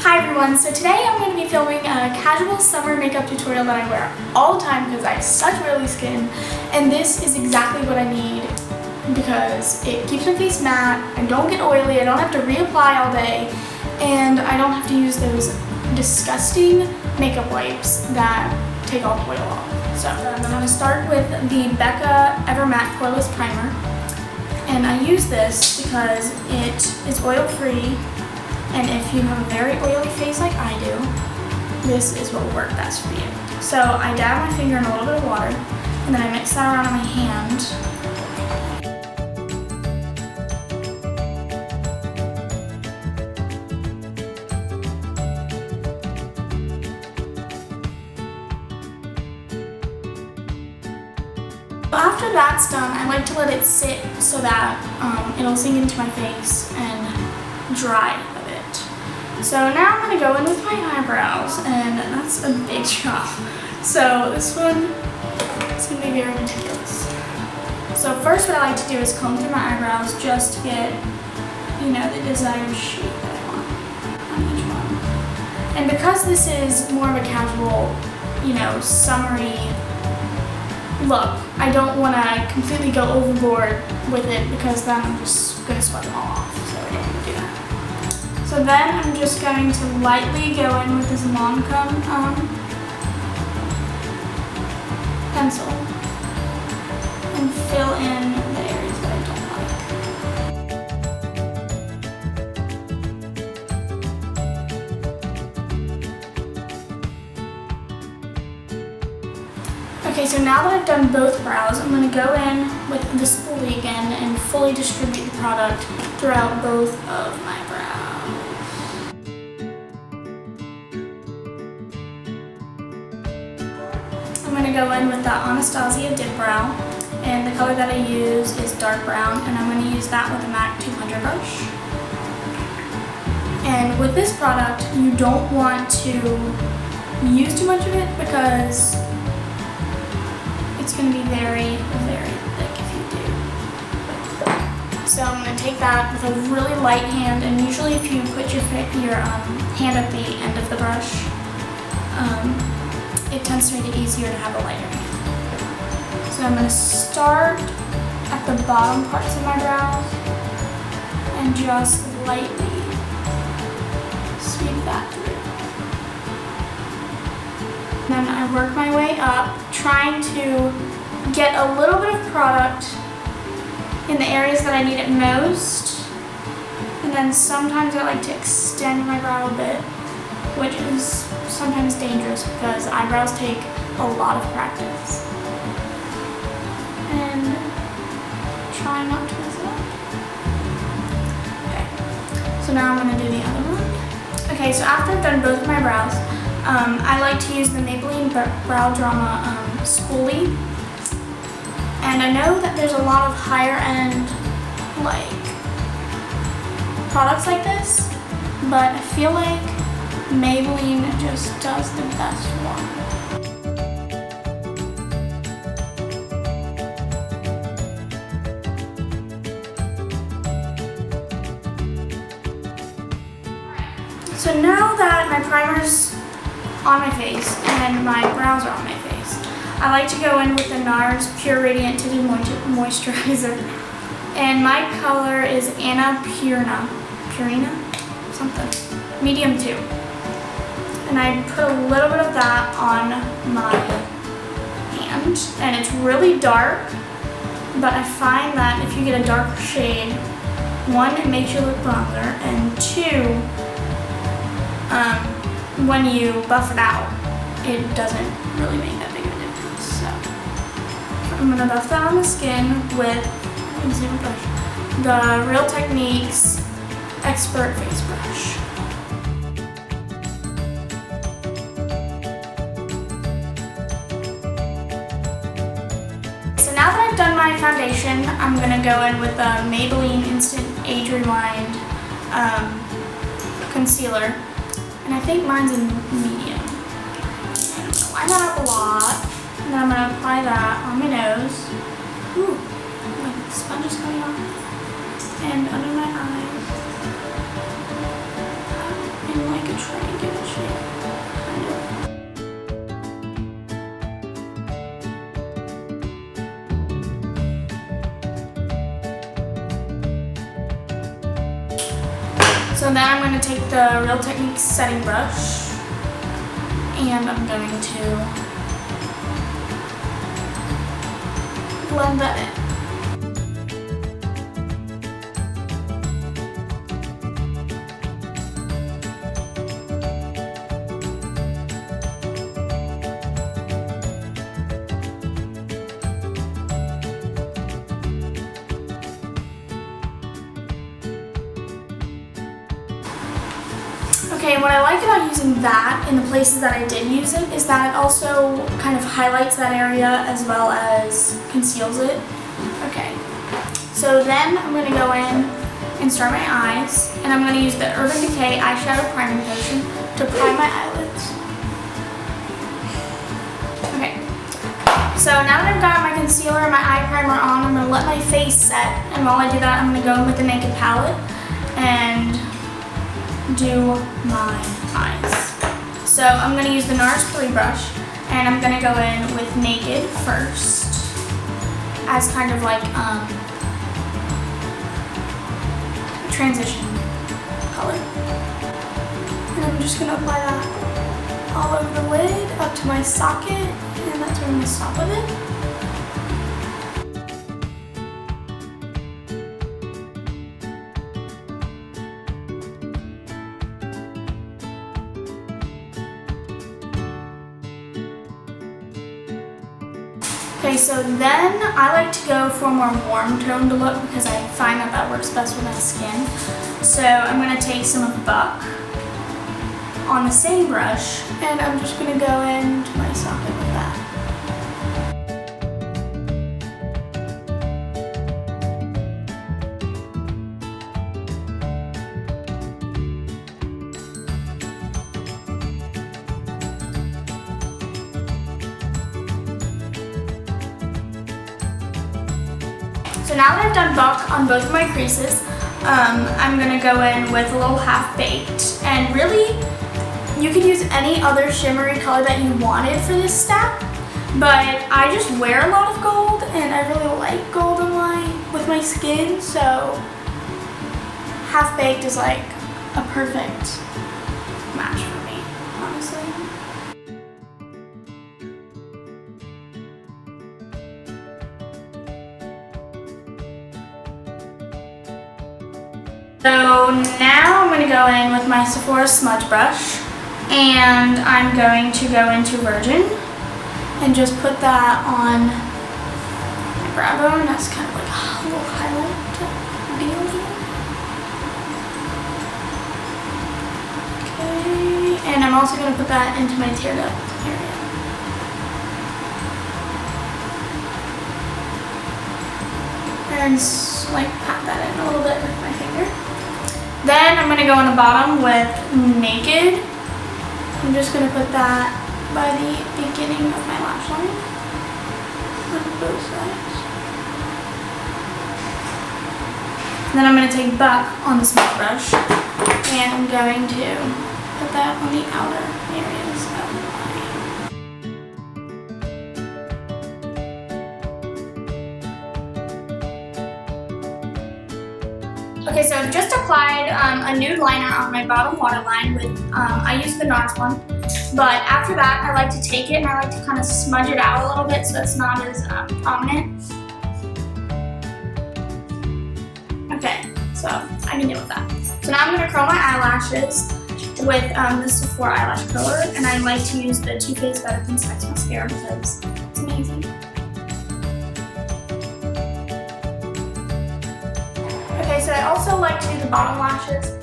Hi everyone, so today I'm going to be filming a casual summer makeup tutorial that I wear all the time because I have such oily skin, and this is exactly what I need because it keeps my face matte, I don't get oily, I don't have to reapply all day, and I don't have to use those disgusting makeup wipes that take all the oil off. So I'm going to start with the BECCA Ever Matte Poreless Primer, and I use this because it is oil-free. And if you have a very oily face like I do, this is what will work best for you. So I dab my finger in a little bit of water, and then I mix that around on my hand. After that's done, I like to let it sit so that it'll sink into my face and dry. So now I'm going to go in with my eyebrows, and that's a big job. So this one is going to be very meticulous. So first what I like to do is comb through my eyebrows just to get, the desired shape that I want on each one. And because this is more of a casual, summery look, I don't want to completely go overboard with it because then I'm just going to sweat them all off. So I don't want to do that. So then I'm just going to lightly go in with this Lancome pencil and fill in the areas that I don't like. Okay, so now that I've done both brows, I'm going to go in with the spoolie again and fully distribute the product throughout both of my brows. I'm going to go in with the Anastasia Dip Brow, and the color that I use is dark brown, and I'm going to use that with the MAC 200 brush. And with this product, you don't want to use too much of it because it's going to be very, very thick if you do. So I'm going to take that with a really light hand, and usually if you put your hand at the end of the brush, it tends to make it easier to have a lighter hand. So I'm going to start at the bottom parts of my brows and just lightly sweep that through. Then I work my way up, trying to get a little bit of product in the areas that I need it most. And then sometimes I like to extend my brow a bit, which is sometimes dangerous because eyebrows take a lot of practice. And try not to mess it up. Okay, so now I'm going to do the other one. Okay, so after I've done both of my brows, I like to use the Maybelline Browdrama spoolie. And I know that there's a lot of higher end products like this, but I feel like Maybelline just does the best one. So now that my primer's on my face and my brows are on my face, I like to go in with the NARS Pure Radiant Tinted Moisturizer. And my color is Purina, something, medium 2. And I put a little bit of that on my hand, and it's really dark, but I find that if you get a darker shade, one, it makes you look bronzer, and two, when you buff it out, it doesn't really make that big of a difference. So I'm going to buff that on the skin with the Real Techniques Expert Face Brush. Now that I've done my foundation, I'm going to go in with the Maybelline Instant Age Rewind concealer. And I think mine's in medium. And I'm going to line that up a lot. And then I'm going to apply that on my nose. Ooh, the sponge is coming off. And under my eyes. And like a then I'm going to take the Real Techniques setting brush and I'm going to blend that in. Okay, what I like about using that in the places that I did use it is that it also kind of highlights that area as well as conceals it. Okay, so then I'm going to go in and start my eyes, and I'm going to use the Urban Decay Eyeshadow Priming Potion to prime my eyelids. Okay, so now that I've got my concealer and my eye primer on, I'm going to let my face set, and while I do that, I'm going to go in with the Naked palette and do my eyes. So I'm going to use the NARS 3 brush, and I'm going to go in with Naked first as kind of like transition color. And I'm just going to apply that all over the lid up to my socket, and that's where I'm going to stop with it. Okay, so then I like to go for a more warm toned look because I find that that works best with my skin. So I'm going to take some of Buck on the same brush, and I'm just going to go into my socket with that. So now that I've done Buck on both of my creases, I'm going to go in with a little Half Baked. And really, you could use any other shimmery color that you wanted for this step, but I just wear a lot of gold, and I really like gold with my skin, so Half Baked is like a perfect match for me, honestly. So now I'm going to go in with my Sephora smudge brush, and I'm going to go into Virgin and just put that on my brow bone. That's kind of like a little highlight deal here. Okay, and I'm also going to put that into my tear duct area. And like pat that in a little bit with my finger. Then I'm going to go on the bottom with Naked. I'm just going to put that by the beginning of my lash line on both sides. Then I'm going to take Buck on the smudge brush, and I'm going to put that on the outer areas of the eye. Okay, so I've just applied a nude liner on my bottom waterline with, I used the NARS one, but after that I like to take it and I like to kind of smudge it out a little bit so it's not as prominent. Okay, so I can deal with that. So now I'm going to curl my eyelashes with the Sephora eyelash curler, and I like to use the Too Faced Better Than Sex mascara because it's amazing. Okay, so I also like to do the bottom lashes.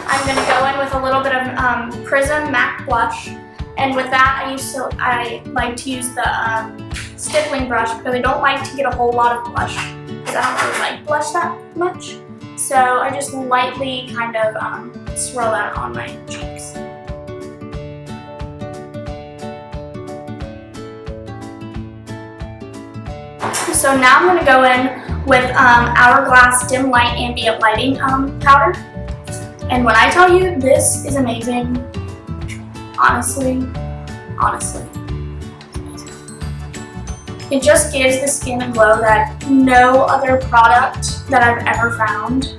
I'm going to go in with a little bit of Prism Matte Blush, and with that I like to use the stippling brush because I don't like to get a whole lot of blush because I don't really like blush that much. So I just lightly kind of swirl that on my cheeks. So now I'm going to go in with Hourglass Dim Light Ambient Lighting powder. And when I tell you, this is amazing. Honestly. It just gives the skin a glow that no other product that I've ever found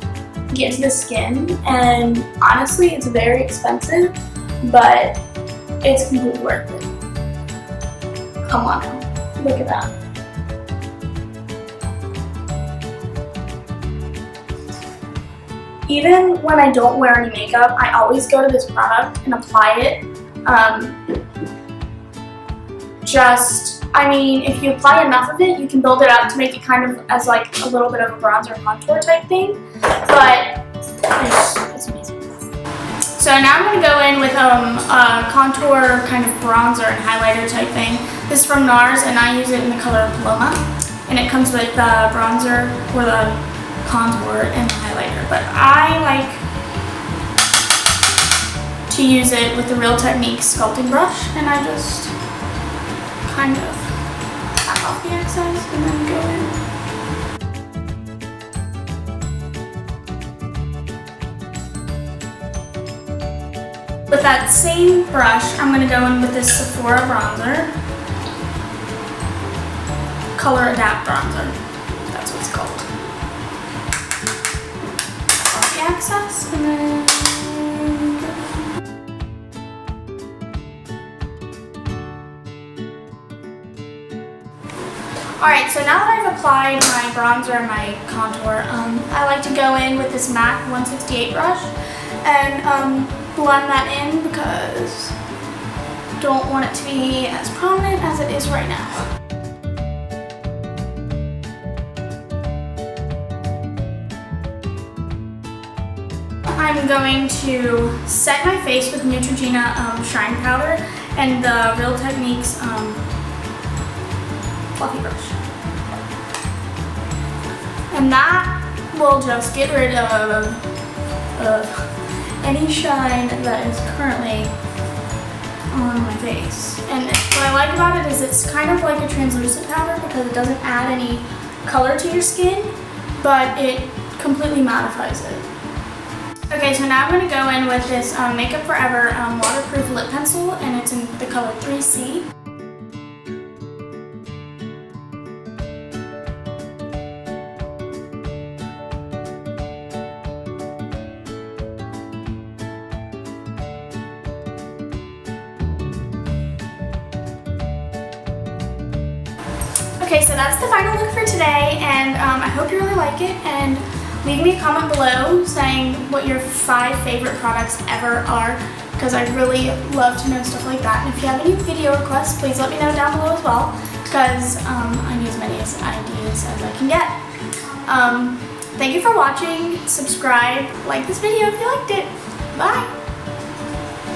gives the skin, and honestly it's very expensive, but it's completely worth it. Come on now, look at that. Even when I don't wear any makeup, I always go to this product and apply it. I mean, if you apply enough of it, you can build it up to make it kind of as like a little bit of a bronzer contour type thing, but it's amazing. So now I'm going to go in with a contour kind of bronzer and highlighter type thing. This is from NARS, and I use it in the color Palmade, and it comes with the bronzer or the contour and the highlighter, but I like to use it with the Real Techniques sculpting brush, and I just kind of tap off the excess and then go in. With that same brush, I'm going to go in with this Sephora bronzer, Color Adapt bronzer, that's what it's called. Tap off the excess and then alright, so now that I've applied my bronzer and my contour, I like to go in with this MAC 168 brush and blend that in because I don't want it to be as prominent as it is right now. I'm going to set my face with Neutrogena Shine Powder and the Real Techniques fluffy brush. And that will just get rid of any shine that is currently on my face. And what I like about it is it's kind of like a translucent powder because it doesn't add any color to your skin, but it completely mattifies it. Okay, so now I'm going to go in with this Makeup Forever waterproof lip pencil, and it's in the color 3C. Okay, so that's the final look for today, and I hope you really like it, and leave me a comment below saying what your 5 favorite products ever are, because I'd really love to know stuff like that. And if you have any video requests, please let me know down below as well, because I need as many ideas as I can get. Thank you for watching, subscribe, like this video if you liked it. Bye!